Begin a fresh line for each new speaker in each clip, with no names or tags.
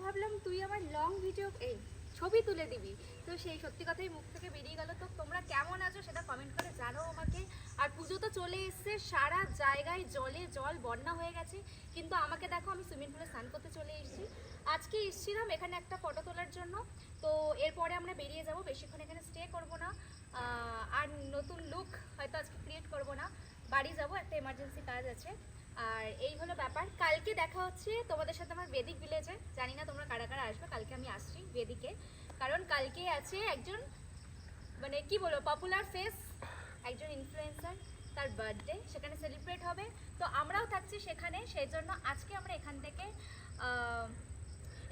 ভাবলাম তুই আমার লং ভিডিও ছবি তুলে দিবি, তো সেই সত্যি কথাই মুখ থেকে বেরিয়ে গেল। তো তোমরা কেমন আছো সেটা কমেন্ট করে জানাও আমাকে। আর পুজো তো চলে এসছে, সারা জায়গায় জলে জল, বন্যা হয়ে গেছে, কিন্তু আমাকে দেখো আমি সুইমিং পুলে স্নান করতে চলে এসেছি। আজকে এসেছিলাম এখানে একটা ফটো তোলার জন্য, তো এরপরে আমরা বেরিয়ে যাব, বেশিক্ষণ এখানে স্টে করব না, আর নতুন লুক হয়তো আজকে ক্রিয়েট করব না, বাড়ি যাব, একটা এমার্জেন্সি কাজ আছে। আর এই হলো ব্যাপার। কালকে দেখা হচ্ছে তোমাদের সাথে আমার বেদিক ভিলেজে, জানি না তোমরা কারা কারা আসবে। কালকে আমি আসছি বেদিকে, কারণ কালকে আছে একজন, মানে কি বলবো, পপুলার ফেস, একজন ইনফ্লুয়েন্সার, তার বার্থডে, সেখানে সেলিব্রেট হবে, তো আমরাও থাকছি সেখানে। সেই জন্য আজকে আমরা এখান থেকে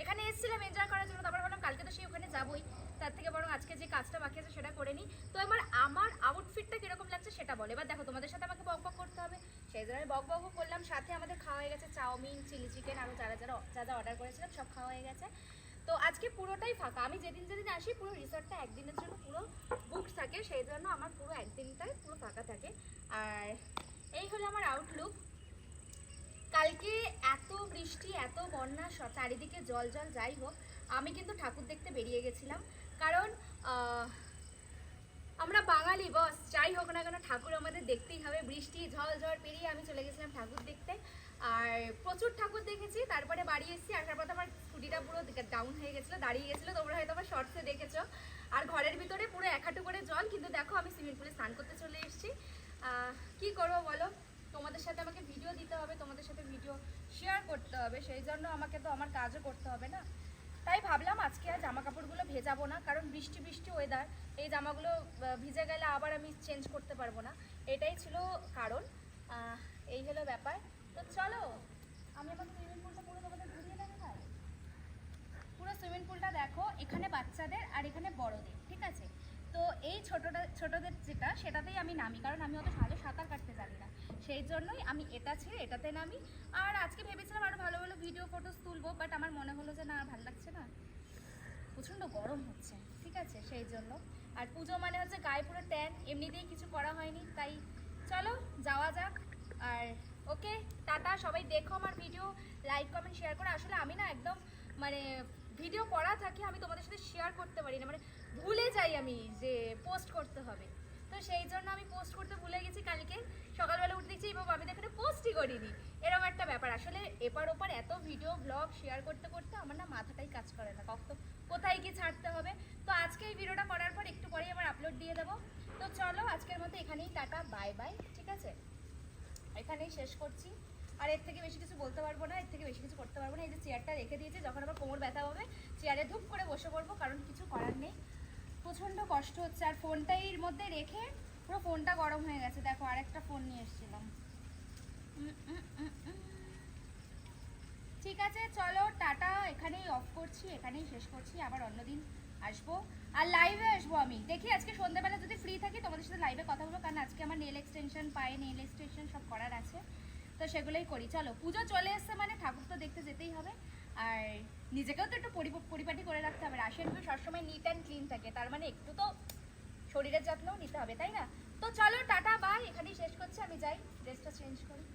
এখানে এসেছিলাম এনজয় করার জন্য, তারপর বললাম কালকে তো সেই ওখানে যাবোই, তার থেকে বরং আজকে যে কাজটা বাকি আছে সেটা করে নিই। তো আমার আউটফিটটা কিরকম লাগছে সেটা বলে, এবার দেখো তোমাদের সাথে আমাকে বক বক করতে হবে, সেই জন্য আমি বক বকও করলাম। সাথে আমাদের খাওয়া হয়ে গেছে চাউমিন, চিলি চিকেন, আরও যা যা অর্ডার করেছিলাম সব খাওয়া হয়ে গেছে। তো আজকে পুরোটাই ফাঁকা, আমি যেদিন যেদিন আসি পুরো রিসর্টটা একদিনের জন্য পুরো বুক থাকে, সেই জন্য আমার পুরো একদিনটাই পুরো ফাঁকা থাকে। আর এই হলো আমার আউটলুক। কালকে এত বৃষ্টি, এত বন্যা, চারিদিকে জল জল, যাই হোক আমি কিন্তু ঠাকুর দেখতে বেরিয়ে গেছিলাম, কারণ আমরা বাঙালি বস, যাই হোক না কেন ঠাকুর আমাদের দেখতেই হবে। বৃষ্টি ঝড় ঝড় পেরিয়ে আমি চলে গেছিলাম ঠাকুর দেখতে, আর প্রচুর ঠাকুর দেখেছি। তারপরে বাড়ি এসেছি, আসার পর আমার স্কুটিটা পুরো ডাউন হয়ে গেছিলো, দাঁড়িয়ে গেছিলো, তোমরা হয়তো আমার শর্টসে দেখেছো। আর ঘরের ভিতরে পুরো এক হাঁটু করে জল, কিন্তু দেখো আমি সুইমিং পুলে স্নান করতে চলে এসেছি। কি করবো বলো, তোমাদের সাথে আমাকে ভিডিও দিতে হবে, তোমাদের সাথে ভিডিও শেয়ার করতে হবে, সেই জন্য আমাকে তো আমার কাজও করতে হবে না। তাই ভাবলাম আজকে আর জামা কাপড়গুলো ভেজাবো না, কারণ বৃষ্টি বৃষ্টি ওয়েদার, এই জামাগুলো ভিজে গেলে আবার আমি চেঞ্জ করতে পারবো না, এটাই ছিল কারণ। এই হলো ব্যাপার। তো চলো আমি আমার সুইমিং পুলটা পুরো তোমাদের ঘুরিয়ে দেখাই। পুরো সুইমিং পুলটা দেখো, এখানে বাচ্চাদের আর এখানে বড়দের, ঠিক আছে। তো এই ছোটদের যেটা, সেটাতেই আমি নামি, কারণ আমি অত ভালো সাঁতার কাটতে জানি না, সেই জন্যই আমি এটা ছেড়ে এটাতে নামি। আর আজকে ভেবেছিলাম আরও ভালো ভালো ভিডিও ফটোস তুলবো, বাট আমার মনে হলো যে না, ভালো লাগছে না, প্রচণ্ড গরম হচ্ছে, ঠিক আছে, সেই জন্য। আর পুজো মানে হচ্ছে গায়ে পুরো ট্যান, এমনিতেই কিছু করা হয়নি, তাই চলো যাওয়া যাক। আর ওকে, টাটা, সবাই দেখো আমার ভিডিও, লাইক কমেন্ট শেয়ার করে। আসলে আমি না একদম মানে ভিডিও করা থাকে, আমি তোমাদের সাথে শেয়ার করতে পারি না, মানে ভুলে যাই আমি যে পোস্ট করতে হবে, তো সেই জন্য আমি পোস্ট করতে ভুলে গেছি। কালকে সকালবেলা উঠে দেখছি বাবা আমি এখানে পোস্টই করিনি, এরকম একটা ব্যাপার। আসলে এপার ওপার এত ভিডিও ব্লগ শেয়ার করতে করতে আমার না মাথাটাই কাজ করে না, কখন কোথায় কি ছাড়তে হবে। তো আজকে এই ভিডিওটা করার পর একটু পরেই আমার আপলোড দিয়ে দেবো। তো চলো আজকের মতো এখানেই টাটা, বাই বাই, ঠিক আছে, এখানেই শেষ করছি। আর এর থেকে বেশি কিছু বলতে পারবো না, এর থেকে বেশি কিছু করতে পারবো না। এই যে চেয়ারটা রেখে দিয়েছি, যখন আবার কোমর ব্যথা হবে চেয়ারে ধূপ করে বসে পড়বো, কারণ কিছু করার নেই, প্রচণ্ড কষ্ট হচ্ছে। আর ফোনটা এর মধ্যে রেখে পুরো ফোনটা গরম হয়ে গেছে, দেখো আরেকটা ফোন নিয়ে এসেছিলাম। ঠিক আছে চলো টাটা, এখানেই অফ করছি, এখানেই শেষ করছি, আবার অন্যদিন আসবো। আর লাইভে আসবো আমি, দেখি আজকে সন্ধ্যাবেলা যদি ফ্রি থাকি তোমাদের সাথে লাইভে কথা বলবো, কারণ আজকে আমার নেল এক্সটেনশন, পায়ে নেল এক্সটেনশন সব করার আছে, তো সেগুলোই করি। চলো পুজো চলে এসছে মানে ঠাকুর তো দেখতে যেতেই হবে, আর নিজেকেও তো একটু পরিপাটি করে রাখতে হবে। রাশিয়ান ভিউ সবসময় নিট অ্যান্ড ক্লিন থাকে, তার মানে একটু তো শরীরের যত্নও নিতে হবে, তাই না? তো চলো টাটা বাই, এখানেই শেষ করছি, আমি যাই ড্রেসটা চেঞ্জ করি।